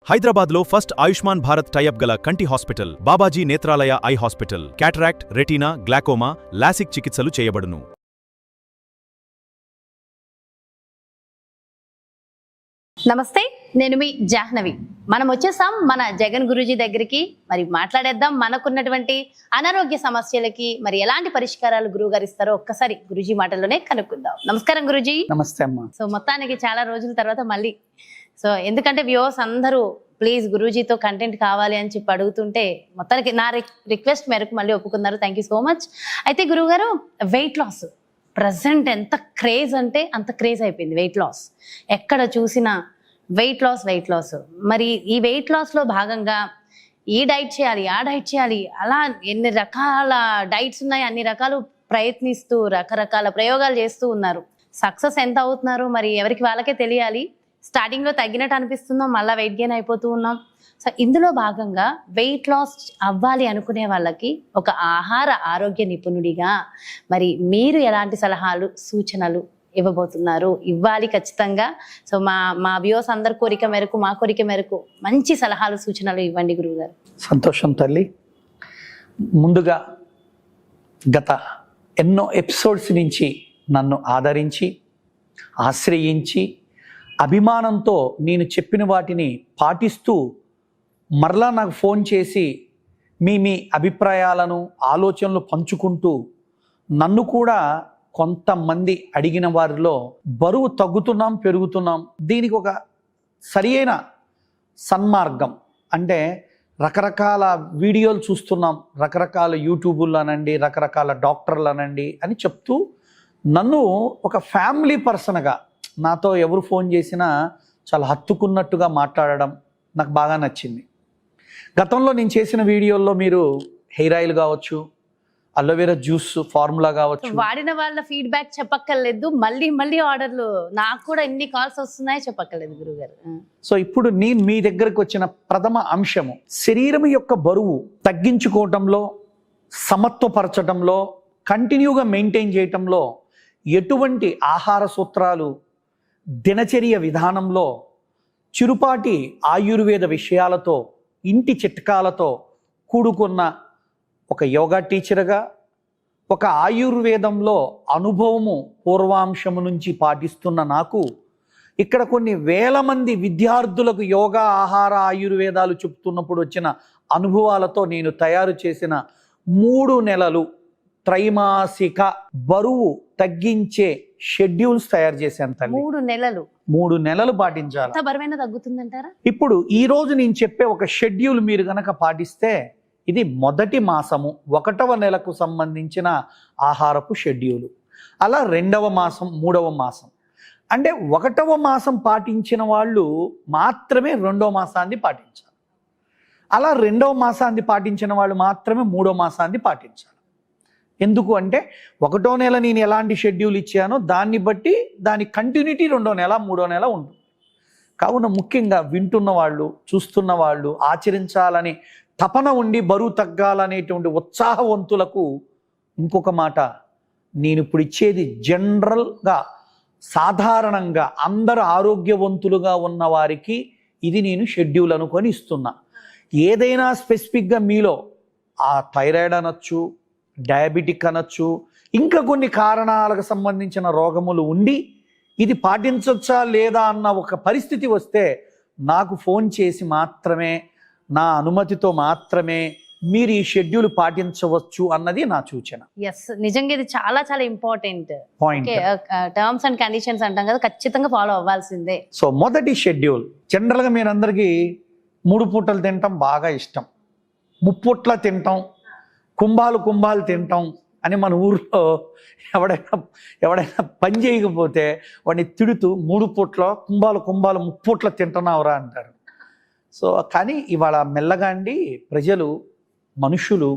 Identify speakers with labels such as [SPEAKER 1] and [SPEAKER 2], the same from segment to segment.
[SPEAKER 1] హైదరాబాద్లో first Ayushman Bharat tie up గల కంటి hospital Babaji Netralaya eye hospital. Cataract, retina, glaucoma, LASIK చికిత్సలు చేయబడును.
[SPEAKER 2] నమస్తే, నేను మీ జాహ్నవి. మనం వచ్చేసాం మన జగన్ గురూజీ దగ్గరికి. మరి మాట్లాడేద్దాం మనకున్నటువంటి అనారోగ్య సమస్యలకి మరి ఎలాంటి పరిష్కారాలు గురువు గారు ఇస్తారో ఒక్కసారి గురూజీ మాటల్లోనే కనుక్కుందాం. నమస్కారం గురూజీ.
[SPEAKER 3] నమస్తే అమ్మా.
[SPEAKER 2] సో మొత్తానికి చాలా రోజుల తర్వాత మళ్ళీ ఎందుకంటే వ్యూవర్స్ అందరూ ప్లీజ్ గురూజీతో కంటెంట్ కావాలి అని చెప్పి అడుగుతుంటే మొత్తానికి నా రిక్వెస్ట్ మేరకు మళ్ళీ ఒప్పుకున్నారు. Thank you so much. అయితే గురువు గారు, వెయిట్ లాస్ ప్రజెంట్ ఎంత క్రేజ్ అంటే అంత క్రేజ్ అయిపోయింది. వెయిట్ లాస్ ఎక్కడ చూసినా వెయిట్ లాస్. మరి ఈ వెయిట్ లాస్లో భాగంగా ఈ డైట్ చేయాలి, ఆ డైట్ చేయాలి, అలా ఎన్ని రకాల డైట్స్ ఉన్నాయి, అన్ని రకాలు ప్రయత్నిస్తూ రకరకాల ప్రయోగాలు చేస్తూ ఉన్నారు. సక్సెస్ ఎంత అవుతున్నారు మరి ఎవరికి వాళ్ళకే తెలియాలి. స్టార్టింగ్లో తగ్గినట్టు అనిపిస్తుందో మళ్ళీ వెయిట్ గెయిన్ అయిపోతూ ఉన్నాం. సో ఇందులో భాగంగా వెయిట్ లాస్ అవ్వాలి అనుకునే వాళ్ళకి ఒక ఆహార ఆరోగ్య నిపుణుడిగా మరి మీరు ఎలాంటి సలహాలు సూచనలు ఇవ్వబోతున్నారు? ఇవ్వాలి ఖచ్చితంగా. సో మా వ్యూవర్స్ అందరి కోరిక మేరకు, మా కోరిక మేరకు మంచి సలహాలు సూచనలు ఇవ్వండి గురువుగారు.
[SPEAKER 3] సంతోషం తల్లి. ముందుగా గత ఎన్నో ఎపిసోడ్స్ నుంచి నన్ను ఆదరించి ఆశ్రయించి అభిమానంతో నేను చెప్పిన వాటిని పాటిస్తూ మరలా నాకు ఫోన్ చేసి మీ అభిప్రాయాలను ఆలోచనలు పంచుకుంటూ నన్ను కూడా కొంతమంది అడిగిన వారిలో బరువు తగ్గుతున్నాం, పెరుగుతున్నాం, దీనికి ఒక సరియైన సన్మార్గం అంటే రకరకాల వీడియోలు చూస్తున్నాం, రకరకాల యూట్యూబులు అనండి, రకరకాల డాక్టర్లు అనండి అని చెప్తూ నన్ను ఒక ఫ్యామిలీ పర్సన్గా నాతో ఎవరు ఫోన్ చేసినా చాలా హత్తుకున్నట్టుగా మాట్లాడడం నాకు బాగా నచ్చింది. గతంలో నేను చేసిన వీడియోల్లో మీరు హెయిర్ ఆయిల్ కావచ్చు, అలోవెరా జ్యూస్ ఫార్ములా కావచ్చు,
[SPEAKER 2] వాడిన వాళ్ళ ఫీడ్బ్యాక్ చెప్పక్కర్లేదు, మళ్ళీ ఆర్డర్లు నాకు కూడా ఎన్ని కాల్స్ వస్తున్నాయో చెప్పక్కర్లేదు గురుగారు.
[SPEAKER 3] సో ఇప్పుడు నేను మీ దగ్గరకు వచ్చిన ప్రథమ అంశము శరీరం యొక్క బరువు తగ్గించుకోవటంలో, సమత్వపరచడంలో, కంటిన్యూగా మెయింటైన్ చేయటంలో ఎటువంటి ఆహార సూత్రాలు, దినచర్య విధానంలో చిరుపాటి ఆయుర్వేద విషయాలతో, ఇంటి చిట్కాలతో కూడుకున్న ఒక యోగా టీచర్గా, ఒక ఆయుర్వేదంలో అనుభవము పూర్వాంశము నుంచి పాటిస్తున్న నాకు ఇక్కడ కొన్ని వేల మంది విద్యార్థులకు యోగా, ఆహార, ఆయుర్వేదాలు చెప్తున్నప్పుడు వచ్చిన అనుభవాలతో నేను తయారు చేసిన 3 నెలలు త్రైమాసిక బరువు తగ్గించే షెడ్యూల్స్ తయారు చేశాను తల్లి. 3 నెలలు పాటించాలి.
[SPEAKER 2] బరువైనా తగ్గుతుందంటారా?
[SPEAKER 3] ఇప్పుడు ఈ రోజు నేను చెప్పే ఒక షెడ్యూల్ మీరు గనక పాటిస్తే ఇది మొదటి మాసము 1వ నెలకు సంబంధించిన ఆహారపు షెడ్యూలు. అలా 2వ మాసం, 3వ మాసం అంటే 1వ మాసం పాటించిన వాళ్ళు మాత్రమే 2వ మాసాన్ని పాటించాలి. అలా 2వ మాసాన్ని పాటించిన వాళ్ళు మాత్రమే 3వ మాసాన్ని పాటించాలి. ఎందుకు అంటే 1వ నెల నేను ఎలాంటి షెడ్యూల్ ఇచ్చానో దాన్ని బట్టి దాని కంటిన్యూటీ 2వ నెల, 3వ నెల ఉంటుంది. కావున ముఖ్యంగా వింటున్న వాళ్ళు, చూస్తున్న వాళ్ళు ఆచరించాలని తపన ఉండి బరువు తగ్గాలనేటువంటి ఉత్సాహవంతులకు ఇంకొక మాట, నేను ఇప్పుడు ఇచ్చేది జనరల్గా సాధారణంగా అందరు ఆరోగ్యవంతులుగా ఉన్న వారికి ఇది నేను షెడ్యూల్ అనుకొని ఇస్తున్నా. ఏదైనా స్పెసిఫిక్గా మీలో ఆ థైరాయిడ్ అనొచ్చు, డయాబెటిక్ అనొచ్చు, ఇంకా కొన్ని కారణాలకు సంబంధించిన రోగములు ఉండి ఇది పాటించవచ్చా లేదా అన్న ఒక పరిస్థితి వస్తే నాకు ఫోన్ చేసి మాత్రమే, నా అనుమతితో మాత్రమే మీరు ఈ షెడ్యూల్ పాటించవచ్చు అన్నది నా సూచన.
[SPEAKER 2] నిజంగా ఇది చాలా చాలా important
[SPEAKER 3] point.
[SPEAKER 2] Terms and conditions అంటాం కదా, ఖచ్చితంగా ఫాలో అవ్వాల్సిందే.
[SPEAKER 3] సో మొదటి షెడ్యూల్ జనరల్గా మీరందరికీ 3 పూటలు తినటం బాగా ఇష్టం, 3 పూట్ల తింటాం, కుంభాలు తింటాం అని మన ఊర్లో ఎవడైనా పని చేయకపోతే వాడిని తిడుతూ 3 పూట్ల కుంభాలు 3 పూట్ల తింటున్నావురా అంటారు. సో కానీ ఇవాళ మెల్లగా అండి ప్రజలు, మనుషులు,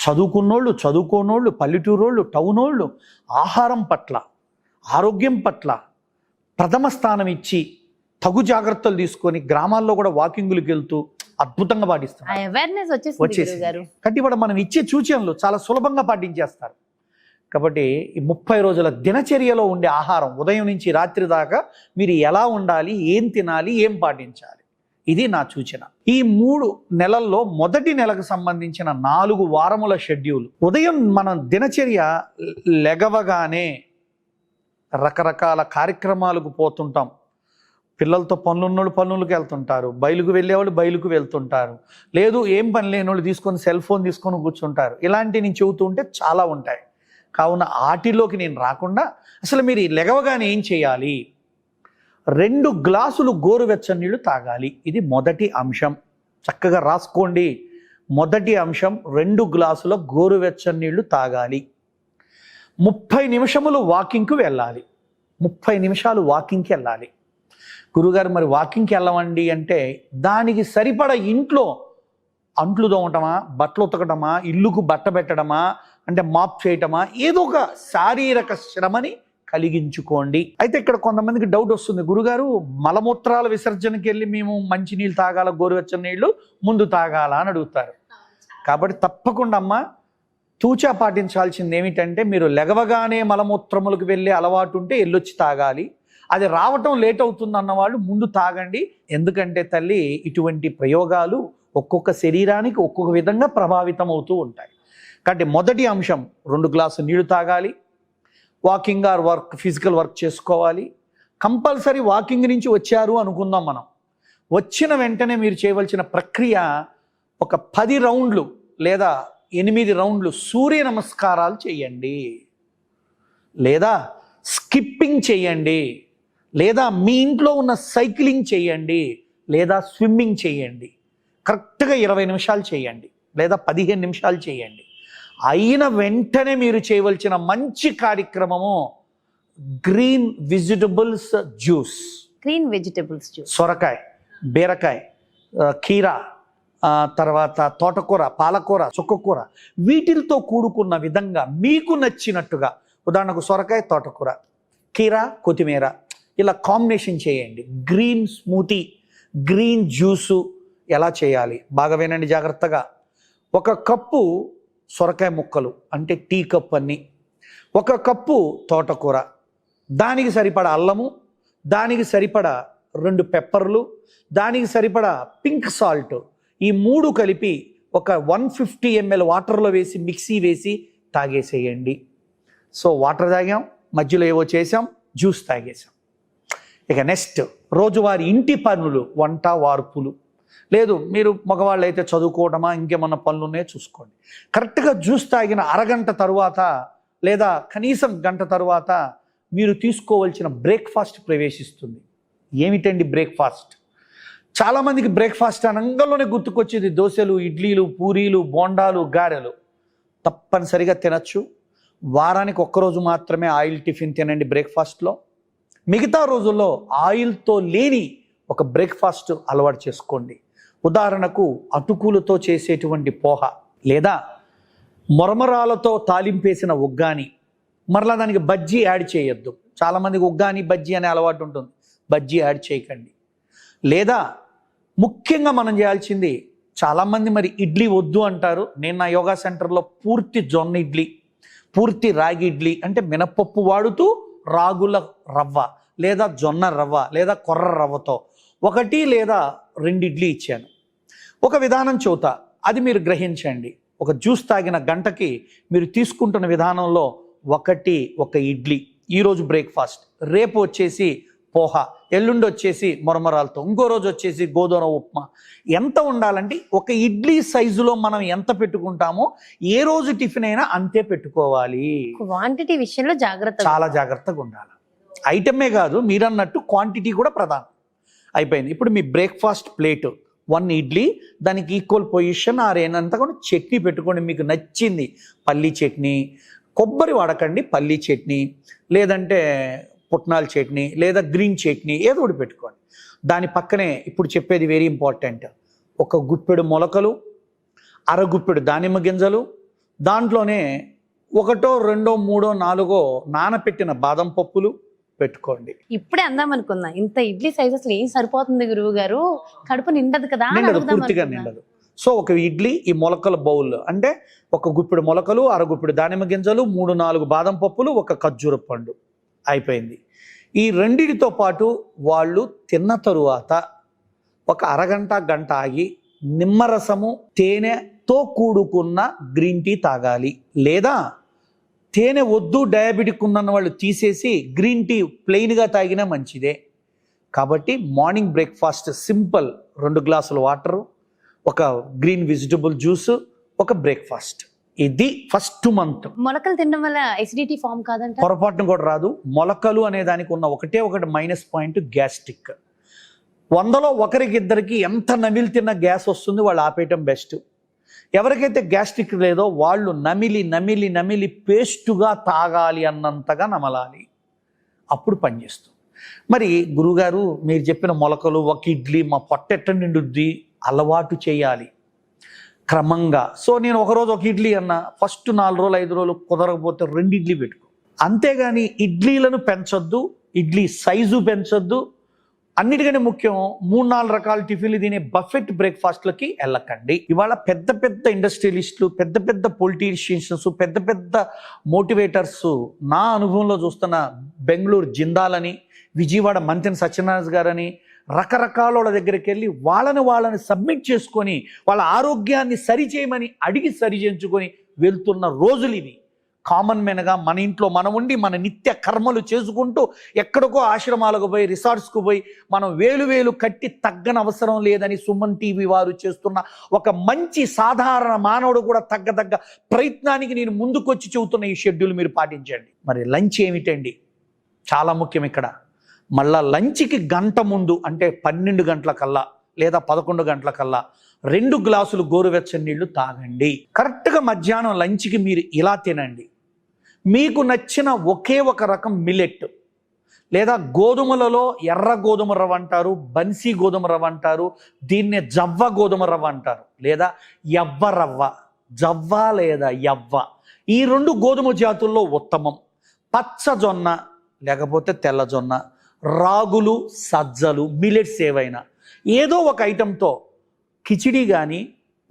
[SPEAKER 3] చదువుకున్నోళ్ళు, చదువుకోనోళ్ళు, పల్లెటూరోళ్ళు, టౌనోళ్ళు ఆహారం పట్ల, ఆరోగ్యం పట్ల ప్రథమ స్థానం ఇచ్చి తగు జాగ్రత్తలు తీసుకొని గ్రామాల్లో కూడా వాకింగులకు వెళ్తూ అద్భుతంగా పాటిస్తున్నారు. కాబట్టి ఇవాళ మనం ఇచ్చే సూచనలు చాలా సులభంగా పాటించేస్తారు. కాబట్టి ఈ 30 రోజుల దినచర్యలో ఉండే ఆహారం ఉదయం నుంచి రాత్రి దాకా మీరు ఎలా ఉండాలి, ఏం తినాలి, ఏం పాటించాలి, ఇది నా సూచన. ఈ 3 నెలల్లో మొదటి నెలకు సంబంధించిన 4 వారముల షెడ్యూల్. ఉదయం మనం దినచర్య లెగవగానే రకరకాల కార్యక్రమాలకు పోతుంటాం. పిల్లలతో పనులున్నోళ్ళు పనులకు వెళ్తుంటారు, బయలుకు వెళ్ళేవాళ్ళు బయలుకు వెళ్తుంటారు, లేదు ఏం పని లేని వాళ్ళు తీసుకొని సెల్ ఫోన్ తీసుకొని కూర్చుంటారు. ఇలాంటివి నేను చెబుతూ ఉంటే చాలా ఉంటాయి. కావున ఆటిలోకి నేను రాకుండా అసలు మీరు లెగవగానే ఏం చేయాలి? 2 గ్లాసులు గోరువెచ్చని నీళ్లు తాగాలి. ఇది మొదటి అంశం. చక్కగా రాసుకోండి. మొదటి అంశం 2 గ్లాసుల గోరువెచ్చని నీళ్లు తాగాలి. 30 నిమిషములు వాకింగ్కి వెళ్ళాలి. 30 నిమిషాలు వాకింగ్కి వెళ్ళాలి. గురుగారు మరి వాకింగ్కి వెళ్ళమండి అంటే దానికి సరిపడ ఇంట్లో అంట్లు తోమటమా, బట్టలు ఉతకటమా, ఇల్లుకు బట్ట పెట్టడమా, అంటే మాప్ చేయటమా, ఏదో ఒక శారీరక శ్రమని కలిగించుకోండి. అయితే ఇక్కడ కొంతమందికి డౌట్ వస్తుంది, గురుగారు మలమూత్రాల విసర్జనకి వెళ్ళి మేము మంచి నీళ్ళు తాగాల, గోరువెచ్చని నీళ్లు ముందు తాగాల అని అడుగుతారు. కాబట్టి తప్పకుండా అమ్మ తూచా పాటించాల్సింది ఏమిటంటే మీరు లెగవగానే మలమూత్రములకు వెళ్ళే అలవాటు ఉంటే ఎల్లొచ్చి తాగాలి. అది రావటం లేట్ అవుతుంది అన్నవాళ్ళు ముందు తాగండి. ఎందుకంటే తల్లి ఇటువంటి ప్రయోగాలు ఒక్కొక్క శరీరానికి ఒక్కొక్క విధంగా ప్రభావితం అవుతూ ఉంటాయి. కాబట్టి మొదటి అంశం 2 గ్లాసులు నీళ్లు తాగాలి. Walking are work, physical work చేసుకోవాలి. కంపల్సరీ వాకింగ్ నుంచి వచ్చారు అనుకుందాం మనం. వచ్చిన వెంటనే మీరు చేయవలసిన ప్రక్రియ ఒక 10 రౌండ్లు లేదా 8 రౌండ్లు సూర్య నమస్కారాలు చేయండి, లేదా స్కిప్పింగ్ చేయండి, లేదా మీ ఇంట్లో ఉన్న సైక్లింగ్ చేయండి, లేదా స్విమ్మింగ్ చేయండి. కరెక్ట్గా 20 నిమిషాలు చేయండి, లేదా 15 నిమిషాలు చేయండి. అయిన వెంటనే మీరు చేయవలసిన మంచి కార్యక్రమము green vegetables juice.
[SPEAKER 2] Green vegetables juice,
[SPEAKER 3] సొరకాయ, బీరకాయ, కీరా, తర్వాత తోటకూర, పాలకూర, చుక్కకూర, వీటితో కూడుకున్న విధంగా మీకు నచ్చినట్టుగా, ఉదాహరణకు సొరకాయ, తోటకూర, కీరా, కొత్తిమీర, ఇలా కాంబినేషన్ చేయండి. గ్రీన్ స్మూతీ, గ్రీన్ జ్యూసు ఎలా చేయాలి బాగా వినండి జాగ్రత్తగా. 1 కప్పు సొరకాయ ముక్కలు అంటే టీ కప్ అన్ని, 1 కప్పు తోటకూర, దానికి సరిపడా అల్లము, దానికి సరిపడా 2 పెప్పర్లు, దానికి సరిపడా పింక్ సాల్ట్, ఈ 3 కలిపి ఒక 150 ml వాటర్లో వేసి మిక్సీ వేసి తాగేసేయండి. సో వాటర్ తాగాం, మధ్యలో ఏవో చేసాం, జ్యూస్ తాగేసాం. ఇక నెక్స్ట్ రోజువారి ఇంటి పనులు, వంట వార్పులు, లేదు మీరు మగవాళ్ళు అయితే చదువుకోవడమా ఇంకేమన్నా పనులు ఉన్నాయో చూసుకోండి. కరెక్ట్గా జ్యూస్ తాగిన అరగంట తరువాత లేదా కనీసం గంట తరువాత మీరు తీసుకోవాల్సిన బ్రేక్ఫాస్ట్ ప్రవేశిస్తుంది. ఏమిటండి బ్రేక్ఫాస్ట్? చాలామందికి బ్రేక్ఫాస్ట్ అనగానే గుర్తుకొచ్చేది దోశలు, ఇడ్లీలు, పూరీలు, బోండాలు, గారెలు. తప్పనిసరిగా తినచ్చు. వారానికి 1 రోజు మాత్రమే ఆయిల్ టిఫిన్ తినండి బ్రేక్ఫాస్ట్లో. మిగతా రోజుల్లో ఆయిల్తో లేని ఒక బ్రేక్ఫాస్ట్ అలవాటు చేసుకోండి. ఉదాహరణకు అటుకులతో చేసేటువంటి పోహ, లేదా మొరమరాలతో తాలింపేసిన ఉగ్గాని. మరలా దానికి బజ్జీ యాడ్ చేయొద్దు. చాలామందికి ఉగ్గాని బజ్జీ అనే అలవాటు ఉంటుంది, బజ్జీ యాడ్ చేయకండి. లేదా ముఖ్యంగా మనం చేయాల్సింది, చాలామంది మరి ఇడ్లీ వద్దు అంటారు. నేను నా యోగా సెంటర్లో పూర్తి జొన్న ఇడ్లీ, పూర్తి రాగి ఇడ్లీ, అంటే మినపప్పు వాడుతూ రాగుల రవ్వ లేదా జొన్న రవ్వ లేదా కొర్ర రవ్వతో 1 లేదా 2 ఇడ్లీ ఇచ్చాను. ఒక విధానం చెబుతా, అది మీరు గ్రహించండి. ఒక జ్యూస్ తాగిన గంటకి మీరు తీసుకుంటున్న విధానంలో 1 ఇడ్లీ ఈరోజు బ్రేక్ఫాస్ట్, రేపు వచ్చేసి పోహ, ఎల్లుండి వచ్చేసి మొరమరాలతో, ఇంకో రోజు వచ్చేసి గోధుమ ఉప్మా. ఎంత ఉండాలంటే 1 ఇడ్లీ సైజులో మనం ఎంత పెట్టుకుంటామో ఏ రోజు టిఫిన్ అయినా అంతే పెట్టుకోవాలి.
[SPEAKER 2] క్వాంటిటీ విషయంలో జాగ్రత్త,
[SPEAKER 3] చాలా జాగ్రత్తగా ఉండాలి. ఐటమే కాదు, మీరన్నట్టు క్వాంటిటీ కూడా ప్రధానం. అయిపోయింది. ఇప్పుడు మీ బ్రేక్ఫాస్ట్ ప్లేట్ 1 ఇడ్లీ, దానికి ఈక్వల్ పొజిషన్ ఆరేనంతా కూడా చట్నీ పెట్టుకోండి. మీకు నచ్చింది, పల్లీ చట్నీ, కొబ్బరి వాడకండి, పల్లీ చట్నీ, లేదంటే పుట్నాల చట్నీ, లేదా గ్రీన్ చట్నీ, ఏదో ఒకటి పెట్టుకోండి. దాని పక్కనే ఇప్పుడు చెప్పేది వెరీ ఇంపార్టెంట్, 1 గుప్పెడు మొలకలు, 1/2 గుప్పెడు దానిమ్మ గింజలు, దాంట్లోనే 1, 2, 3, 4 నానపెట్టిన బాదం పప్పులు పెట్టుకోండి.
[SPEAKER 2] ఇప్పుడే అందాం అనుకున్నా, ఇంత ఇడ్లీ సైజ్ అసలు ఏం సరిపోతుంది గురువు గారు, కడుపు నిండదు కదా?
[SPEAKER 3] నిండదు, పూర్తిగా నిండదు. సో 1 ఇడ్లీ, ఈ మొలకల బౌల్ అంటే 1 గుప్పెడు మొలకలు, 1/2 గుప్పెడు దానిమ్మ గింజలు, 3, 4 బాదం పప్పులు, 1 ఖర్జూర పండు. అయిపోయింది. ఈ రెండిటితో పాటు వాళ్ళు తిన్న తరువాత ఒక అరగంట గంట ఆగి నిమ్మరసము తేనెతో కూడుకున్న గ్రీన్ టీ తాగాలి. లేదా తేనె వద్దు డయాబెటిక్ ఉన్న వాళ్ళు తీసేసి గ్రీన్ టీ ప్లెయిన్గా తాగినా మంచిదే. కాబట్టి మార్నింగ్ బ్రేక్ఫాస్ట్ సింపుల్ 2 గ్లాసుల వాటరు, ఒక గ్రీన్ వెజిటబుల్ జ్యూస్, ఒక బ్రేక్ఫాస్ట్. ఇది ఫస్ట్ మంత్.
[SPEAKER 2] మొలకలు తినడం వల్ల ఎసిడిటీ ఫామ్ కాదంట?
[SPEAKER 3] పొరపాటును కూడా రాదు. మొలకలు అనే దానికి ఉన్న ఒకటి మైనస్ పాయింట్ గ్యాస్ట్రిక్. 100లో ఒకరికి ఇద్దరికి ఎంత నమిలి తిన్న గ్యాస్ వస్తుంది, వాళ్ళు ఆపేయటం బెస్ట్. ఎవరికైతే గ్యాస్ట్రిక్ లేదో వాళ్ళు నమిలి నమిలి నమిలి పేస్టుగా తాగాలి అన్నంతగా నమలాలి, అప్పుడు పనిచేస్తుంది. మరి గురుగారు మీరు చెప్పిన మొలకలు, ఒక ఇడ్లీ, మా పొట్టెట్ట నిండుద్ది, అలవాటు చేయాలి క్రమంగా. సో నేను ఒకరోజు ఒక ఇడ్లీ అన్నా, ఫస్ట్ 4 రోజులు 5 రోజులు కుదరకపోతే 2 ఇడ్లీ పెట్టుకో. అంతేగాని ఇడ్లీలను పెంచొద్దు, ఇడ్లీ సైజు పెంచొద్దు. అన్నిటికంటే ముఖ్యం 3-4 రకాల టిఫిన్లు తినే బఫెట్ బ్రేక్ఫాస్ట్లకి వెళ్ళకండి. ఇవాళ పెద్ద పెద్ద ఇండస్ట్రియలిస్టులు, పెద్ద పెద్ద పొలిటీషియన్స్, పెద్ద పెద్ద మోటివేటర్స్, నా అనుభవంలో చూస్తున్న బెంగళూరు జిందాలని, విజయవాడ మంత్రి సత్యనారాయణ గారని, రకరకాల వాళ్ళ దగ్గరికి వెళ్ళి వాళ్ళని సబ్మిట్ చేసుకొని వాళ్ళ ఆరోగ్యాన్ని సరిచేయమని అడిగి సరిచేయించుకొని వెళ్తున్న రోజులు ఇవి. కామన్ మెన్గా మన ఇంట్లో మనం ఉండి మన నిత్య కర్మలు చేసుకుంటూ ఎక్కడికో ఆశ్రమాలకు పోయి, రిసార్ట్స్కు పోయి మనం వేలు కట్టి తగ్గని అవసరం లేదని సుమన్ టీవీ వారు చేస్తున్న ఒక మంచి సాధారణ మానవుడు కూడా తగ్గ ప్రయత్నానికి నేను ముందుకొచ్చి చెబుతున్న ఈ షెడ్యూల్ మీరు పాటించండి. మరి లంచ్ ఏమిటండి? చాలా ముఖ్యం ఇక్కడ. మళ్ళా లంచ్కి గంట ముందు అంటే 12 గంటలకల్లా లేదా 11 గంటలకల్లా 2 గ్లాసులు గోరువెచ్చని నీళ్లు తాగండి. కరెక్ట్గా మధ్యాహ్నం లంచ్కి మీరు ఇలా తినండి. మీకు నచ్చిన ఒకే ఒక రకం మిల్లెట్, లేదా గోధుమలలో ఎర్ర గోధుమ రవ్వ అంటారు, బన్సీ గోధుమ రవ్వ అంటారు, దీన్నే జవ్వ గోధుమ రవ్వ అంటారు, లేదా యవ్వ రవ్వ, జవ్వ లేదా యవ్వ, ఈ 2 గోధుమ జాతుల్లో ఉత్తమం. పచ్చజొన్న లేకపోతే తెల్లజొన్న, రాగులు, సజ్జలు, మిల్లెట్స్ ఏవైనా ఏదో ఒక ఐటెంతో కిచిడి కానీ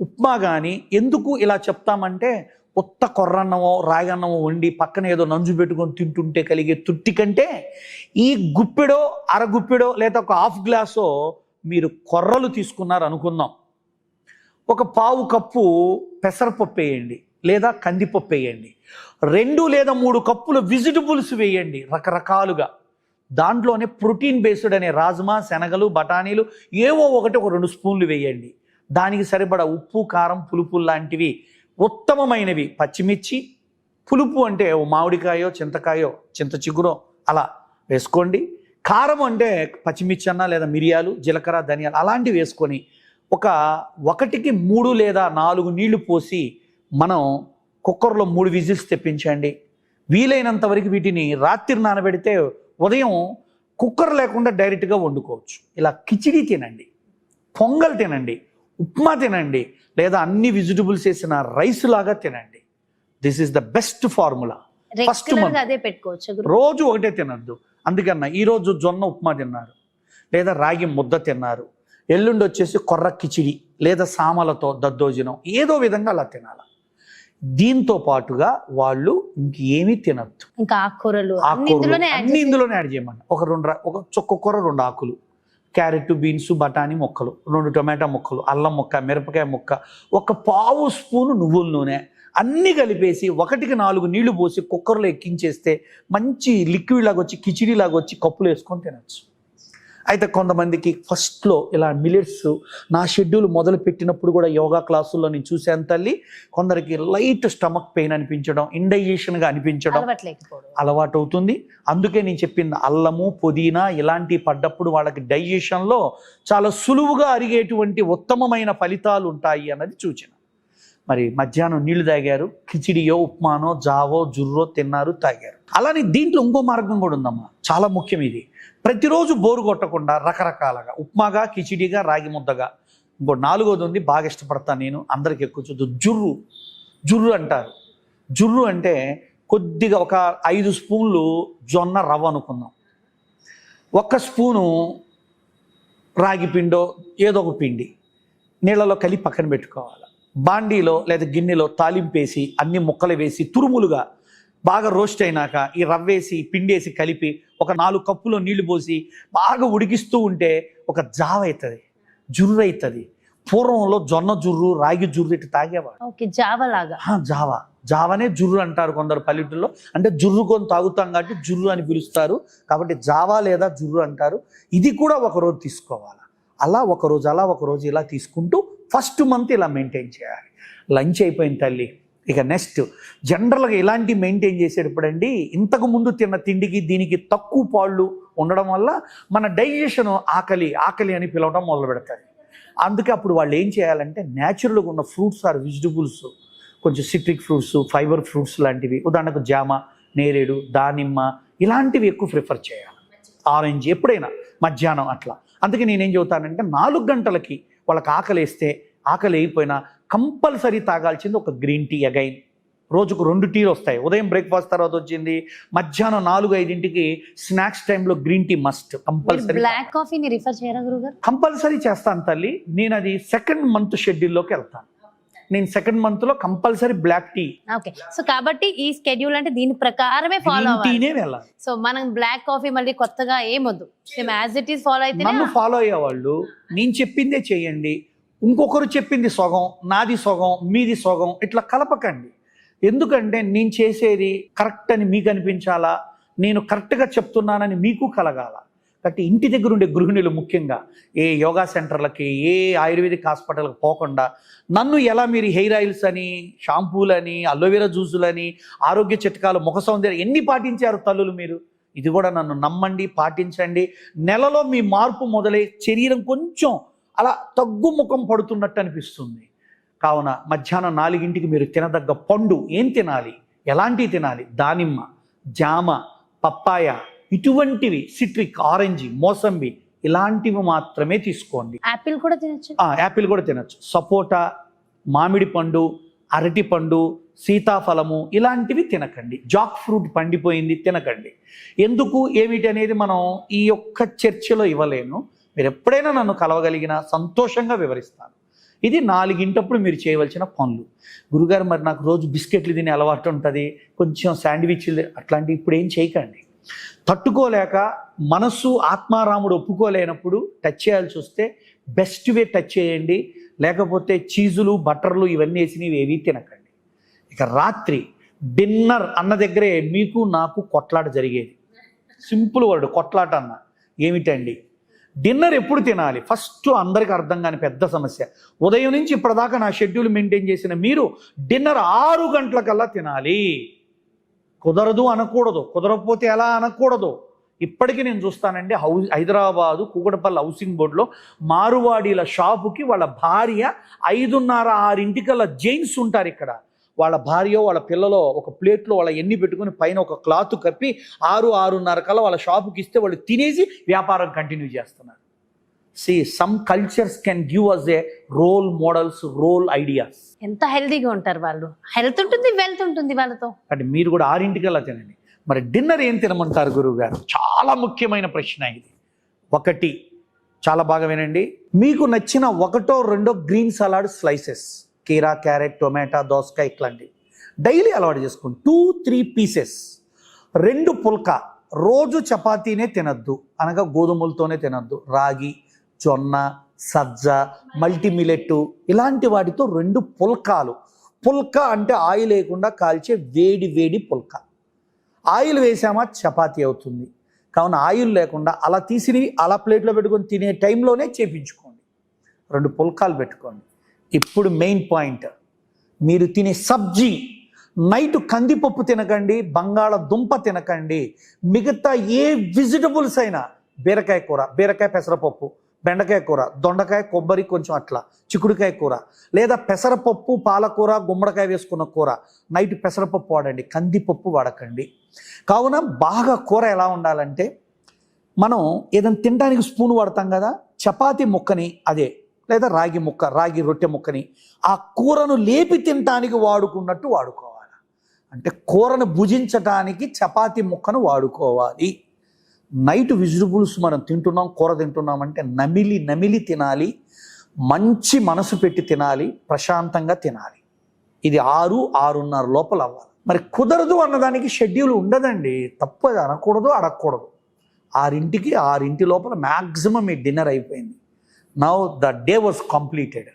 [SPEAKER 3] ఉప్మా కానీ. ఎందుకు ఇలా చెప్తామంటే కొత్త కొర్రన్నమో రాగన్నమో వండి పక్కన ఏదో నంజు పెట్టుకొని తింటుంటే కలిగే తృప్తి కంటే ఈ గుప్పెడో అరగుప్పెడో లేదా ఒక హాఫ్ గ్లాసో మీరు కొర్రలు తీసుకున్నారు అనుకుందాం, ఒక పావు కప్పు పెసరపప్పు వేయండి లేదా కందిపప్పు వేయండి, 2 లేదా 3 కప్పులు వెజిటబుల్స్ వేయండి రకరకాలుగా. దాంట్లోనే ప్రోటీన్ బేస్డ్ అనే రాజ్మా, శనగలు, బఠానీలు ఏవో ఒక 2 స్పూన్లు వేయండి. దానికి సరిపడా ఉప్పు, కారం, పులుపు లాంటివి ఉత్తమమైనవి, పచ్చిమిర్చి, పులుపు అంటే మామిడికాయో చింతకాయో చింత చిగురో అలా వేసుకోండి. కారం అంటే పచ్చిమిర్చి అన్న లేదా మిరియాలు, జీలకర్ర, ధనియాలు అలాంటివి వేసుకొని 1కి 3 లేదా 4 నీళ్లు పోసి మనం కుక్కర్లో 3 విజిల్స్ తెప్పించండి. వీలైనంత వరకు వీటిని రాత్రి నానబెడితే ఉదయం కుక్కర్ లేకుండా డైరెక్ట్గా వండుకోవచ్చు. ఇలా కిచిడి తినండి, పొంగల్ తినండి, ఉప్మా తినండి, లేదా అన్ని వెజిటబుల్స్ వేసిన రైస్ లాగా తినండి. This is the best formula. First
[SPEAKER 2] అదే పెట్టుకోవచ్చు,
[SPEAKER 3] రోజు ఒకటే తినద్దు. అందుకన్నా ఈరోజు జొన్న ఉప్మా తిన్నారు లేదా రాగి ముద్ద తిన్నారు, ఎల్లుండి వచ్చేసి కొర్ర కిచిడి లేదా సామలతో దద్దోజనం, ఏదో విధంగా అలా తినాలి. దీంతో పాటుగా వాళ్ళు ఇంకేమీ తినద్దు.
[SPEAKER 2] ఇంకా ఆకుకూరలు
[SPEAKER 3] అన్ని ఇందులోనే యాడ్ చేయమని. ఒక చొక్క కూర, 2 ఆకులు, క్యారెట్, బీన్స్, బఠానీ ముక్కలు, 2 టమాటా ముక్కలు, అల్లం ముక్క, మిరపకాయ ముక్క, 1 పావు స్పూను నువ్వుల నూనె అన్నీ కలిపేసి 1కి 4 నీళ్లు పోసి కుక్కర్లో ఎక్కించేస్తే మంచి లిక్విడ్ లాగా వచ్చి కిచిడి లాగా వచ్చి కప్పులు వేసుకొని తినచ్చు. అయితే కొంతమందికి ఫస్ట్లో ఇలా మిల్లెట్స్ నా షెడ్యూల్ మొదలు పెట్టినప్పుడు కూడా యోగా క్లాసుల్లో నేను చూశాను తల్లి, కొందరికి లైట్ స్టమక్ పెయిన్ అనిపించడం, ఇండైజెషన్గా అనిపించడం అలవాటు అవుతుంది. అందుకే నేను చెప్పింది అల్లము, పుదీనా ఇలాంటివి పడ్డప్పుడు వాళ్ళకి డైజెషన్లో చాలా సులువుగా అరిగేటువంటి ఉత్తమమైన ఫలితాలు ఉంటాయి అన్నది సూచన. మరి మధ్యాహ్నం నీళ్లు తాగారు, కిచిడియో ఉప్మానో జావో జుర్రో తిన్నారు, తాగారు. అలానే దీంట్లో ఇంకో మార్గం కూడా ఉందమ్మా, చాలా ముఖ్యం ఇది. ప్రతిరోజు బోరు కొట్టకుండా రకరకాలుగా ఉప్మాగా, కిచిడిగా, రాగి ముద్దగా. ఇంకో 4వది ఉంది, బాగా ఇష్టపడతాను నేను, అందరికి ఎక్కువ చూద్దు, జుర్రు అంటారు. జుర్రు అంటే కొద్దిగా ఒక 5 స్పూన్లు జొన్న రవ్వ అనుకుందాం, 1 స్పూను రాగి పిండో ఏదో ఒక పిండి నీళ్ళలో కలిపి పక్కన పెట్టుకోవాలి. బాండీలో లేదా గిన్నెలో తాలింపేసి అన్ని ముక్కలు వేసి తురుములుగా బాగా రోస్ట్ అయినాక ఈ రవ్వేసి పిండేసి కలిపి ఒక 4 కప్పులో నీళ్లు పోసి బాగా ఉడికిస్తూ ఉంటే ఒక జావ అవుతుంది. జుర్రు అవుతుంది. పూర్వంలో జొన్న జుర్రు, రాగి జుర్రు ఇటు తాగేవాడు.
[SPEAKER 2] ఓకే, జావా లాగా.
[SPEAKER 3] జావనే జుర్రు అంటారు కొందరు పల్లెటూరులో. అంటే జుర్రు కొని తాగుతాం కాబట్టి జుర్రు అని పిలుస్తారు, కాబట్టి జావా లేదా జుర్రు అంటారు. ఇది కూడా ఒకరోజు తీసుకోవాలి. అలా ఒకరోజు ఇలా తీసుకుంటూ ఫస్ట్ మంత్ ఇలా మెయింటైన్ చేయాలి. లంచ్ అయిపోయిన తల్లి, ఇక నెక్స్ట్ జనరల్గా ఇలాంటి మెయింటైన్ చేసేటప్పుడండి, ఇంతకు ముందు తిన్న తిండికి దీనికి తక్కువ పాళ్ళు ఉండడం వల్ల మన డైజెషన్ ఆకలి అని పిలవడం మొదలు పెడతారు. అందుకే అప్పుడు వాళ్ళు ఏం చేయాలంటే న్యాచురల్గా ఉన్న ఫ్రూట్స్ ఆర్ వెజిటబుల్స్, కొంచెం సిట్రిక్ ఫ్రూట్స్, ఫైబర్ ఫ్రూట్స్ లాంటివి, ఉదాహరణకు జామ, నేరేడు, దానిమ్మ ఇలాంటివి ఎక్కువ ప్రిఫర్ చేయాలి. ఆరెంజ్ ఎప్పుడైనా మధ్యాహ్నం అట్లా. అందుకే నేనేం చెబుతానంటే 4 గంటలకి వాళ్ళకి ఆకలి అయిపోయినా కంపల్సరీ తాగాల్సింది ఒక గ్రీన్ టీ. అగైన్ రోజుకు 2 టీలు వస్తాయి. ఉదయం బ్రేక్ఫాస్ట్ తర్వాత వచ్చింది, మధ్యాహ్నం 4-5కి స్నాక్స్ టైంలో green tea must compulsory.
[SPEAKER 2] Black కాఫీని రిఫర్ చేయరా గురుగారు?
[SPEAKER 3] కంపల్సరీ చేస్తాను తల్లి. నేను అది 2nd మంత్ షెడ్యూల్లోకి వెళ్తాను. నేను 2nd మంత్లో compulsory black tea.
[SPEAKER 2] Okay, so కాబట్టి ఈ స్కెడ్యూల్ అంటే దీని ప్రకారమే ఫాలో అవ్వాలి.
[SPEAKER 3] వెళ్ళాలి.
[SPEAKER 2] సో మనం బ్లాక్ కాఫీ మళ్ళీ కొత్తగా ఏమొద్దు, same as it is follow అయితే.
[SPEAKER 3] నన్ను ఫాలో అయ్యేవాళ్ళు నేను చెప్పిందే చేయండి. ఇంకొకరు చెప్పింది సగం, నాది సగం, మీది సగం, ఇట్లా కలపకండి. ఎందుకంటే నేను చేసేది కరెక్ట్ అని మీకు అనిపించాలా, నేను కరెక్ట్గా చెప్తున్నానని మీకు కలగాల. కాబట్టి ఇంటి దగ్గర ఉండే గృహిణులు ముఖ్యంగా ఏ యోగా సెంటర్లకి, ఏ ఆయుర్వేదిక్ హాస్పిటల్కి పోకుండా నన్ను ఎలా మీరు హెయిర్ ఆయిల్స్ అని, షాంపూలని, అలోవెరా జ్యూసులని, ఆరోగ్య చిట్కాలు, ముఖ సౌందర్యం ఎన్ని పాటించారు తల్లులు మీరు? ఇది కూడా నన్ను నమ్మండి, పాటించండి. నెలలో మీ మార్పు మొదలై శరీరం కొంచెం అలా తగ్గుముఖం పడుతున్నట్టు అనిపిస్తుంది. కావున మధ్యాహ్నం 4కి మీరు తినదగ్గ పండు ఏం తినాలి, ఎలాంటివి తినాలి? దానిమ్మ, జామ, పప్పాయ, ఇటువంటివి, సిట్రిక్, ఆరెంజ్, మోసంబి ఇలాంటివి మాత్రమే తీసుకోండి.
[SPEAKER 2] యాపిల్ కూడా తినచ్చు.
[SPEAKER 3] యాపిల్ కూడా తినచ్చు. సపోటా, మామిడి పండు, అరటి పండు, సీతాఫలము ఇలాంటివి తినకండి. జాక్ ఫ్రూట్ పండిపోయింది తినకండి. ఎందుకు ఏమిటి అనేది మనం ఈ యొక్క చర్చలో ఇవ్వలేను. మీరు ఎప్పుడైనా నన్ను కలవగలిగినా సంతోషంగా వివరిస్తాను. ఇది 4 మీరు చేయవలసిన పనులు. గురుగారు మరి నాకు రోజు బిస్కెట్లు తినే అలవాటు ఉంటుంది, కొంచెం శాండ్విచ్లు అట్లాంటివి ఇప్పుడు ఏం చేయకండి. తట్టుకోలేక మనస్సు ఆత్మారాముడు ఒప్పుకోలేనప్పుడు టచ్ చేయాల్సి వస్తే బెస్ట్ వే టచ్ చేయండి. లేకపోతే చీజులు, బటర్లు ఇవన్నీ వేసినవి ఏవి తినకండి. ఇక రాత్రి డిన్నర్ అన్న దగ్గరే మీకు నాకు కొట్లాట జరిగేది. సింపుల్ వర్డ్ కొట్లాట అన్న ఏమిటండి? డిన్నర్ ఎప్పుడు తినాలి? ఫస్ట్ అందరికీ అర్థం కాని పెద్ద సమస్య. ఉదయం నుంచి ఇప్పటిదాకా నా షెడ్యూల్ మెయింటైన్ చేసిన మీరు డిన్నర్ 6 గంటలకల్లా తినాలి. కుదరదు అనకూడదు, కుదరకపోతే ఎలా అనకూడదు. ఇప్పటికీ నేను చూస్తానండి, హైదరాబాదు కూకటపల్లి హౌసింగ్ బోర్డులో మారువాడీల షాపుకి వాళ్ళ భార్య 5:30-6 జైన్స్ ఉంటారు ఇక్కడ. వాళ్ళ భార్య వాళ్ళ పిల్లలో ఒక ప్లేట్లో వాళ్ళ ఎన్ని పెట్టుకుని పైన ఒక క్లాత్ కప్పి 6-6:30 కల్లా వాళ్ళ షాపుకి ఇస్తే వాళ్ళు తినేసి వ్యాపారం కంటిన్యూ చేస్తున్నారు. Some cultures can give us a role models, role ideas.
[SPEAKER 2] ఎంత హెల్దీగా ఉంటారు వాళ్ళు, హెల్త్ ఉంటుంది, వెల్త్ ఉంటుంది వాళ్ళతో.
[SPEAKER 3] అంటే మీరు కూడా 6 తినండి. మరి డిన్నర్ ఏం తినమంటారు గురువు గారు? చాలా ముఖ్యమైన ప్రశ్న ఇది. 1 చాలా బాగా వినండి. మీకు నచ్చిన 1-2 గ్రీన్ సలాడ్ స్లైసెస్, కీరా, క్యారెట్, టొమాటో, దోసకాయ ఇట్లాంటివి డైలీ అలవాటు చేసుకోండి. 2-3 పీసెస్. 2 పుల్కా. రోజు చపాతీనే తినద్దు, అనగా గోధుమలతోనే తినద్దు. రాగి, జొన్న, సజ్జ, మల్టీమిలెట్ ఇలాంటి వాటితో 2 పుల్కాలు. పుల్కా అంటే ఆయిల్ లేకుండా కాల్చే వేడి పుల్కా. ఆయిల్ వేసామా చపాతీ అవుతుంది. కావున ఆయిల్ లేకుండా అలా తీసి అలా ప్లేట్లో పెట్టుకొని తినే టైంలోనే చేపించుకోండి. 2 పుల్కాలు పెట్టుకోండి. ఇప్పుడు మెయిన్ పాయింట్, మీరు తినే సబ్జీ. నైట్ కందిపప్పు తినకండి, బంగాళదుంప తినకండి. మిగతా ఏ వెజిటబుల్స్ అయినా, బీరకాయ కూర, బీరకాయ పెసరపప్పు, బెండకాయ కూర, దొండకాయ, కొబ్బరి కొంచెం అట్లా, చిక్కుడుకాయ కూర, లేదా పెసరపప్పు, పాలకూర, గుమ్మడికాయ వేసుకున్న కూర, నైట్ పెసరపప్పు వాడండి, కందిపప్పు వాడకండి. కావున బాగా కూర ఎలా ఉండాలంటే, మనం ఏదైనా తినడానికి స్పూన్ వాడతాం కదా, చపాతీ ముక్కని అదే, లేదా రాగి రొట్టె ముక్కని ఆ కూరను లేపి తినటానికి వాడుకున్నట్టు వాడుకోవాలి. అంటే కూరను భుజించటానికి చపాతీ ముక్కను వాడుకోవాలి. నైట్ వెజిటబుల్స్ మనం తింటున్నాం, కూర తింటున్నామంటే నమిలి తినాలి. మంచి మనసు పెట్టి తినాలి, ప్రశాంతంగా తినాలి. ఇది 6-6:30 లోపల అవ్వాలి. మరి కుదరదు అన్నదానికి షెడ్యూల్ ఉండదండి. తప్పు అది అనకూడదు, అడగకూడదు. 6 లోపల మ్యాక్సిమం మీ డిన్నర్ అయిపోయింది. Now the day was completed.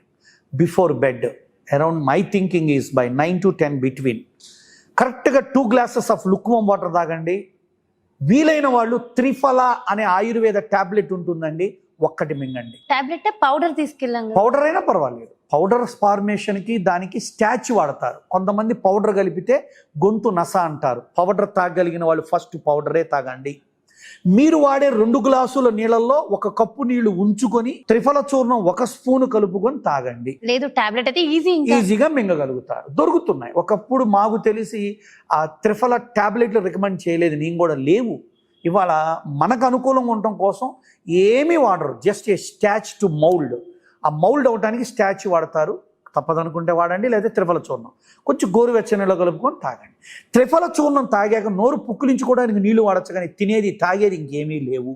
[SPEAKER 3] Before bed, around my thinking is by 9 to 10 between. కరెక్ట్గా 2 glasses of lukewarm water తాగండి. వీలైన వాళ్ళు త్రిఫల అనే ఆయుర్వేద టాబ్లెట్ ఉంటుందండి, ఒక్కటి మింగండి.
[SPEAKER 2] టాబ్లెట్ పౌడర్ తీసుకెళ్ళాం కదా.
[SPEAKER 3] పౌడర్ అయినా పర్వాలేదు. పౌడర్ ఫార్మేషన్కి దానికి స్టాచ్ వాడతారు. కొంతమంది పౌడర్ కలిపితే గొంతు నస అంటారు. పౌడర్ తాగలిగిన వాళ్ళు ఫస్ట్ పౌడరే తాగండి. మీరు వాడే 2 గ్లాసుల నీళ్ళల్లో 1 కప్పు నీళ్లు ఉంచుకొని త్రిఫల చూర్ణం 1 స్పూన్ కలుపుకొని తాగండి.
[SPEAKER 2] లేదు టాబ్లెట్ అయితే
[SPEAKER 3] ఈజీగా మింగగలుగుతారు. దొరుకుతున్నాయి. ఒకప్పుడు మాకు తెలిసి ఆ త్రిఫల టాబ్లెట్లు రికమెండ్ చేయలేదు, నేను కూడా లేవు. ఇవాళ మనకు అనుకూలంగా ఉండటం కోసం ఏమీ వాడరు, just a statue to mould. ఆ మౌల్డ్ అవడానికి స్టాచ్ వాడతారు. తప్పదనుకుంటే వాడండి, లేదా త్రిఫల చూర్ణం కొంచెం గోరువెచ్చని నీళ్ళలో కలుపుకొని తాగండి. త్రిఫల చూర్ణం తాగాక నోరు పుక్కిలించుకోవడానికి నీళ్లు వాడచ్చు, కానీ తినేది తాగేది ఇంకేమీ లేవు.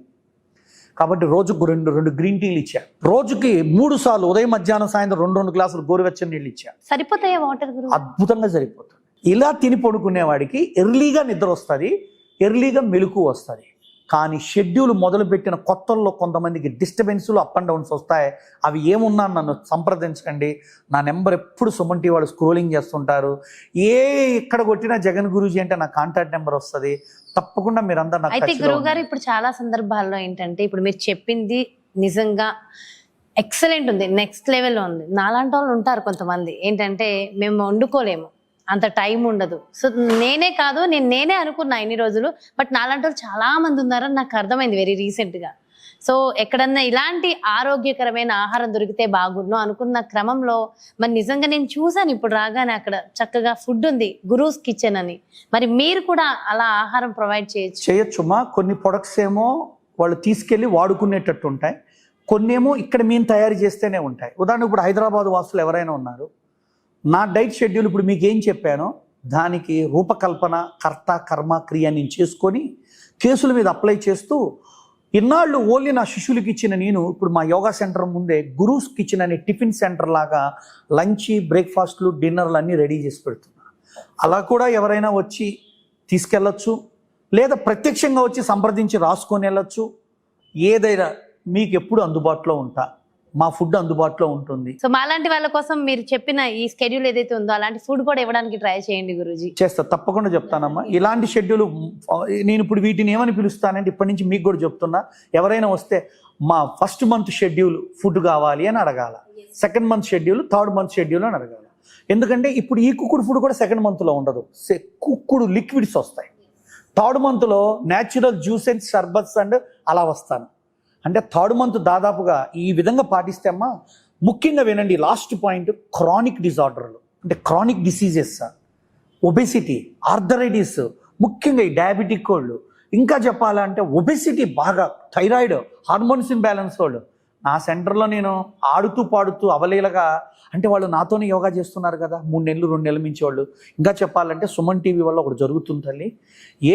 [SPEAKER 3] కాబట్టి రోజుకు 2 గ్రీన్ టీలు ఇచ్చా. రోజుకి 3 సార్లు ఉదయం మధ్యాహ్నం సాయంత్రం 2 గ్లాసులు గోరువెచ్చని నీళ్ళు ఇచ్చా.
[SPEAKER 2] సరిపోతాయా వాటర్?
[SPEAKER 3] అద్భుతంగా సరిపోతుంది. ఇలా తిని పడుకునేవాడికి ఎర్లీగా నిద్ర వస్తుంది, ఎర్లీగా మెలకు వస్తుంది. కానీ షెడ్యూల్ మొదలుపెట్టిన కొత్తల్లో కొంతమందికి డిస్టర్బెన్స్లు, అప్ అండ్ డౌన్స్ వస్తాయి. అవి ఏమున్నా నన్ను సంప్రదించకండి. నా నెంబర్ ఎప్పుడు సుమన్ టీవీ వాళ్ళు స్క్రోలింగ్ చేస్తుంటారు. ఎక్కడ కొట్టినా జగన్ గురూజీ అంటే నా కాంటాక్ట్ నెంబర్ వస్తుంది. తప్పకుండా మీరందరూ నాకు.
[SPEAKER 2] అయితే గురువు గారు ఇప్పుడు చాలా సందర్భాల్లో ఏంటంటే, ఇప్పుడు మీరు చెప్పింది నిజంగా ఎక్సలెంట్ ఉంది, నెక్స్ట్ లెవెల్లో ఉంది. నాలాంటి వాళ్ళు ఉంటారు కొంతమంది, ఏంటంటే మేము వండుకోలేము, అంత టైం ఉండదు. సో నేనే కాదు, నేనే అనుకున్నా ఇన్ని రోజులు, బట్ నాలాంటి వాళ్ళు చాలా మంది ఉన్నారని నాకు అర్థమైంది వెరీ రీసెంట్గా. సో ఎక్కడన్నా ఇలాంటి ఆరోగ్యకరమైన ఆహారం దొరికితే బాగుండు అనుకున్న క్రమంలో మరి నిజంగా నేను చూసాను ఇప్పుడు రాగానే అక్కడ చక్కగా ఫుడ్ ఉంది, గురూస్ కిచెన్ అని. మరి మీరు కూడా అలా ఆహారం ప్రొవైడ్ చేయొచ్చుమా.
[SPEAKER 3] కొన్ని ప్రొడక్ట్స్ ఏమో వాళ్ళు తీసుకెళ్ళి వాడుకునేటట్టు ఉంటాయి, కొన్ని ఏమో ఇక్కడ మేము తయారు చేస్తేనే ఉంటాయి. ఉదాహరణకు ఇప్పుడు హైదరాబాద్ వాసులు ఎవరైనా ఉన్నారు, నా డైట్ షెడ్యూల్ ఇప్పుడు మీకు ఏం చెప్పానో దానికి రూపకల్పన, కర్త, కర్మ, క్రియ నేను చేసుకొని కేసుల మీద అప్లై చేస్తూ ఇన్నాళ్ళు ఓన్లీ నా శిష్యులకి ఇచ్చిన నేను ఇప్పుడు మా యోగా సెంటర్ ముందే గురూస్ కిచెన్ అనే టిఫిన్ సెంటర్ లాగా లంచ్, బ్రేక్ఫాస్ట్లు, డిన్నర్లు అన్నీ రెడీ చేసి పెడుతున్నా. అలా కూడా ఎవరైనా వచ్చి తీసుకెళ్ళచ్చు, లేదా ప్రత్యక్షంగా వచ్చి సంప్రదించి రాసుకొని వెళ్ళచ్చు. ఏదైనా మీకు ఎప్పుడు అందుబాటులో ఉంటా, మా ఫుడ్ అందుబాటులో ఉంటుంది.
[SPEAKER 2] సో మాలాంటి వాళ్ళ కోసం మీరు చెప్పిన ఈ షెడ్యూల్ ఏదైతే ఉందో అలాంటి ఫుడ్ కూడా ఇవ్వడానికి ట్రై చేయండి గురూజీ.
[SPEAKER 3] చేస్తా, తప్పకుండా చెప్తానమ్మా. ఇలాంటి షెడ్యూల్ నేను ఇప్పుడు వీటిని ఏమని పిలుస్తానంటే ఇప్పటి నుంచి మీకు కూడా చెప్తున్నా, ఎవరైనా వస్తే మా ఫస్ట్ మంత్ షెడ్యూల్ ఫుడ్ కావాలి అని అడగాల, second month schedule, third month schedule అని అడగాల. ఎందుకంటే ఇప్పుడు ఈ కుక్కుడు ఫుడ్ కూడా సెకండ్ మంత్లో ఉండదు, కుక్కుడు లిక్విడ్స్ వస్తాయి. థర్డ్ మంత్లో న్యాచురల్ జ్యూస్ అండ్ షర్బత్స్ అండ్ అలా వస్తాను. అంటే థర్డ్ మంత్ దాదాపుగా ఈ విధంగా పాటిస్తే అమ్మా, ముఖ్యంగా వినండి, లాస్ట్ పాయింట్, క్రానిక్ డిజార్డర్లు అంటే క్రానిక్ డిసీజెస్, ఒబెసిటీ, ఆర్థరైటిస్, ముఖ్యంగా ఈ డయాబెటిక్ వాళ్ళు, ఇంకా చెప్పాలంటే ఒబెసిటీ బాగా, థైరాయిడ్, హార్మోన్స్ ఇన్బ్యాలెన్స్ వాళ్ళు నా సెంటర్లో నేను ఆడుతూ పాడుతూ అవలీలగా, అంటే వాళ్ళు నాతోనే యోగా చేస్తున్నారు కదా 3 నెలలు 2 నెలల నుంచి వాళ్ళు. ఇంకా చెప్పాలంటే సుమన్ టీవీ వల్ల ఒకటి జరుగుతుంది తల్లి.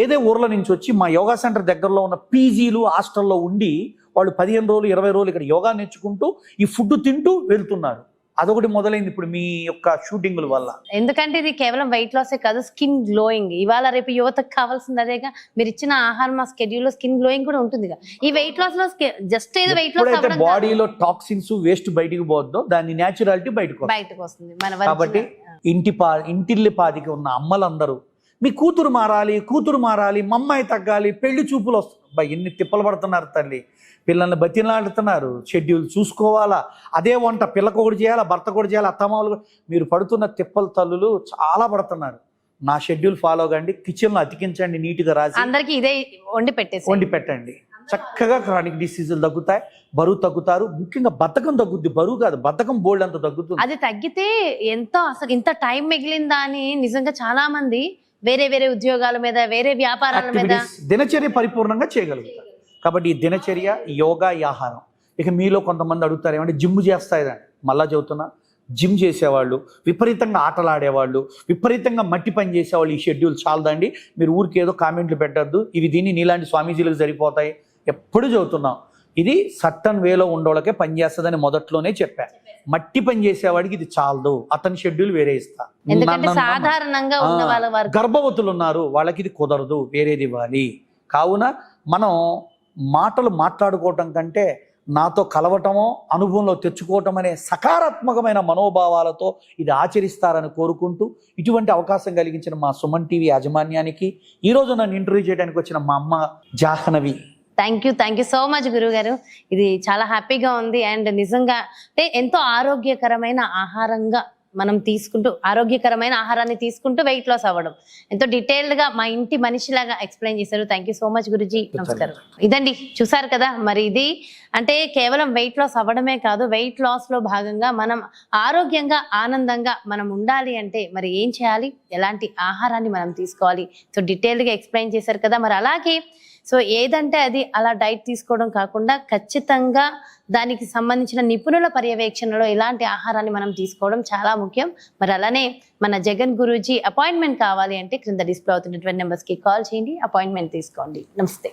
[SPEAKER 3] ఏదే ఊర్ల నుంచి వచ్చి మా యోగా సెంటర్ దగ్గరలో ఉన్న పీజీలు, హాస్టల్లో ఉండి వాళ్ళు 15 రోజులు 20 రోజులు ఇక్కడ యోగా నేర్చుకుంటూ ఈ ఫుడ్ తింటూ వెళ్తున్నారు. అదొకటి మొదలైంది ఇప్పుడు మీ యొక్క షూటింగుల వల్ల.
[SPEAKER 2] ఎందుకంటే ఇది కేవలం వెయిట్ లాసే కాదు, స్కిన్ గ్లోయింగ్. ఇవాళ రేపు యువతకు కావాల్సింది అదేగా. మీరు ఇచ్చిన ఆహారం మా షెడ్యూల్ లో స్కిన్ గ్లోయింగ్ కూడా ఉంటుంది. ఈ వెయిట్ లాస్ లో జస్ట్ ఏదో వెయిట్ లాస్
[SPEAKER 3] బాడీలో టాక్సిన్స్ వేస్ట్ బయటికి పోద్దో దాని న్యాచురాలిటీ బయటకు
[SPEAKER 2] వస్తుంది.
[SPEAKER 3] కాబట్టి ఇంటిల్లి పాదికి ఉన్న అమ్మలందరూ మీ కూతురు మారాలి, మా అమ్మాయి తగ్గాలి, పెళ్లి చూపులు వస్తాయి, ఎన్ని తిప్పలు పడుతున్నారు తల్లి. పిల్లల్ని బతిలాడుతున్నారు, షెడ్యూల్ చూసుకోవాలా, అదే వంట పిల్లకు ఒకటి చేయాలా, భర్త కూడా చేయాలి, అత్తమామలు. మీరు పడుతున్న తిప్పలు తల్లులు చాలా పడుతున్నారు. నా షెడ్యూల్ ఫాలో కండి, కిచెన్లో అతికించండి, నీట్గా రాసి
[SPEAKER 2] అందరికీ ఇదే వండి
[SPEAKER 3] పెట్టండి. చక్కగా క్రానిక్ డిసీజులు తగ్గుతాయి, బరువు తగ్గుతారు. ముఖ్యంగా బద్ధకం తగ్గుద్ది, బరువు కాదు, బద్ధకం బోల్డ్ అంత తగ్గుతుంది.
[SPEAKER 2] అది తగ్గితే ఎంతో, అసలు ఇంత టైం మిగిలిందా అని నిజంగా చాలా మంది వేరే ఉద్యోగాల మీద, వేరే వ్యాపారాల మీద
[SPEAKER 3] దినచర్య పరిపూర్ణంగా చేయగలుగుతారు. కాబట్టి ఈ దినచర్య, యోగా, ఈ ఆహారం. ఇక మీలో కొంతమంది అడుగుతారు ఏమంటే జిమ్ చేస్తాయిదండి. మళ్ళా చెబుతున్నా, జిమ్ చేసేవాళ్ళు, విపరీతంగా ఆటలు ఆడేవాళ్ళు, విపరీతంగా మట్టి పని చేసేవాళ్ళు ఈ షెడ్యూల్ చాలదండి. మీరు ఊరికి ఏదో కామెంట్లు పెట్టద్దు, ఇవి దీన్ని నీలాంటి స్వామీజీలకు సరిపోతాయి. ఎప్పుడు చెబుతున్నాం, ఇది సర్టన్ వేలో ఉండేవాళ్ళకే పనిచేస్తుందని మొదట్లోనే చెప్పా. మట్టి పని చేసేవాడికి ఇది చాలదు, అతని షెడ్యూల్ వేరే ఇస్తా.
[SPEAKER 2] సాధారణంగా
[SPEAKER 3] గర్భవతులు ఉన్నారు, వాళ్ళకి ఇది కుదరదు, వేరేది ఇవ్వాలి. కావున మనం మాటలు మాట్లాడుకోవటం కంటే నాతో కలవటమో అనుభవంలో తెచ్చుకోవటం అనే సకారాత్మకమైన మనోభావాలతో ఇది ఆచరిస్తారని కోరుకుంటూ ఇటువంటి అవకాశం కలిగించిన మా సుమన్ టీవీ యాజమాన్యానికి, ఈరోజు నన్ను ఇంటర్వ్యూ చేయడానికి వచ్చిన మా అమ్మ Jahnavi,
[SPEAKER 2] thank you so much గురువు గారు. ఇది చాలా హ్యాపీగా ఉంది. అండ్ నిజంగా అంటే ఎంతో ఆరోగ్యకరమైన ఆహారంగా మనం తీసుకుంటూ, ఆరోగ్యకరమైన ఆహారాన్ని తీసుకుంటూ వెయిట్ లాస్ అవ్వడం ఎంతో డీటెయిల్డ్ గా మా ఇంటి మనిషిలాగా ఎక్స్ప్లెయిన్ చేశారు. Thank you so much Guruji. నమస్కారం. ఇదండి, చూసారు కదా, మరి ఇది అంటే కేవలం వెయిట్ లాస్ అవ్వడమే కాదు, వెయిట్ లాస్ లో భాగంగా మనం ఆరోగ్యంగా ఆనందంగా మనం ఉండాలి అంటే మరి ఏం చేయాలి, ఎలాంటి ఆహారాన్ని మనం తీసుకోవాలి, సో డీటెయిల్డ్ గా ఎక్స్ప్లెయిన్ చేశారు కదా. మరి అలాగే సో ఏదంటే అది అలా డైట్ తీసుకోవడం కాకుండా ఖచ్చితంగా దానికి సంబంధించిన నిపుణుల పర్యవేక్షణలో ఇలాంటి ఆహారాన్ని మనం తీసుకోవడం చాలా ముఖ్యం. మరి అలానే మన జగన్ గురూజీ అపాయింట్మెంట్ కావాలి అంటే క్రింద డిస్ప్లే అవుతున్నటువంటి నెంబర్స్కి కాల్ చేయండి, అపాయింట్మెంట్ తీసుకోండి. నమస్తే.